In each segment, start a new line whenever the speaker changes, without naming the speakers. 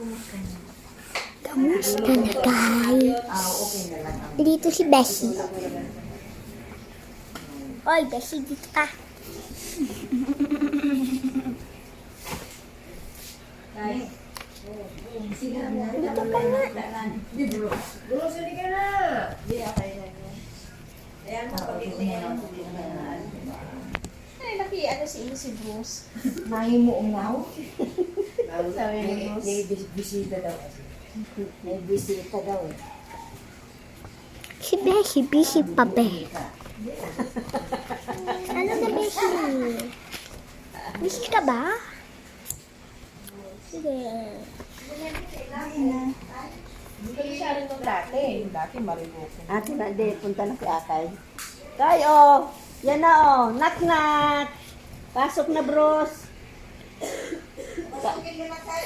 Kamusta na guys? Dito si Beshi. Oy, Beshi, dito ka. Dito ka na.
Grocery ka na.
Ay, ano si Bruce.
Nangimuungaw.
Sabi ni Bruce.
May bisita daw kasi. May bisita daw eh.
Si Beshi, busy pa be. Ano na Beshi? Busy ka ba? Sige.
Hindi ko siya rin nung dati. Yung dati mariloko.
Ate na di, punta na si Akay. Tayo! Yan na oh! Knock knock! Pasok na bros!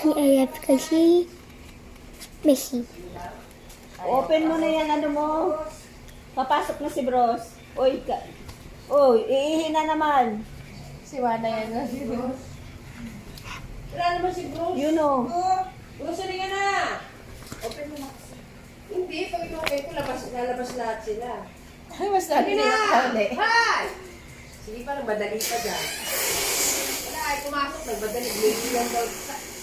Si Ayap kasi Beshi.
Open mo na yan ano mo. Papasok na si bros. Oy, Oy, iihi na naman.
Si Wana yan na si Bruce.
Wala naman si Bruce.
You know.
Grocery ka na. Open mo na kasi. Hindi, pag ito ko, lalabas lahat sila.
Ay, mas dati
Sige
na
na!
kauli.
Hi! Sige pa, nagmadali pa dyan. Wala, ay pumasok, nagmadali. Umiilan lang daw.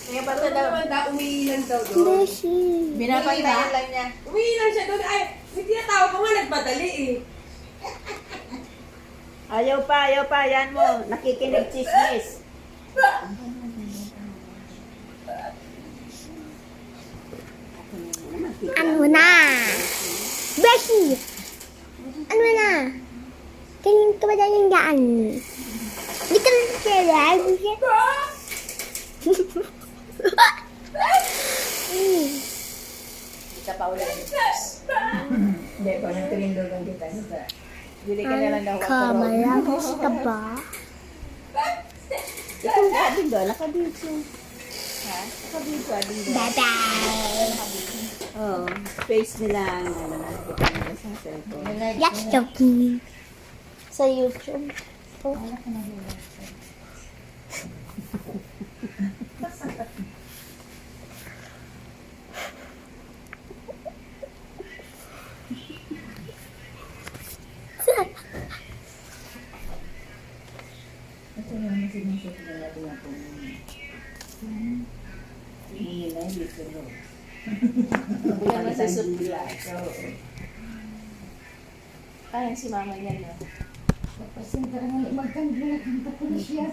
Kaya pa
Ano
daw.
naman daw, umiilan daw doon.
Beshi.
Binabantayan lang niya.
Umiilan siya doon. Ay, may tinatawag ko nga, nagmadali eh.
Ayaw pa. Yan mo. Nakikinig chismis.
Ano na? Beshi! Ano na? Kanina ka ba dyan yung daan? Hindi ka na sila.
Hindi ka pa ulit.
Hindi ko, nagtirindogan kita.
Bili ka na lang daw.
Kamalabos ka ba?
Ikaw ka din doon. Nakadito. Ha? Nakadito.
Bye-bye!
Oh, face nila. Nakikita nila sa cellphone.
That's joking. Sa YouTube. Oh.
Ito yung sinisip na natin ako. Hindi na, hindi ko.
Yan na sa supla. Kaya si mama niya na.
Kasi magkanda na siya.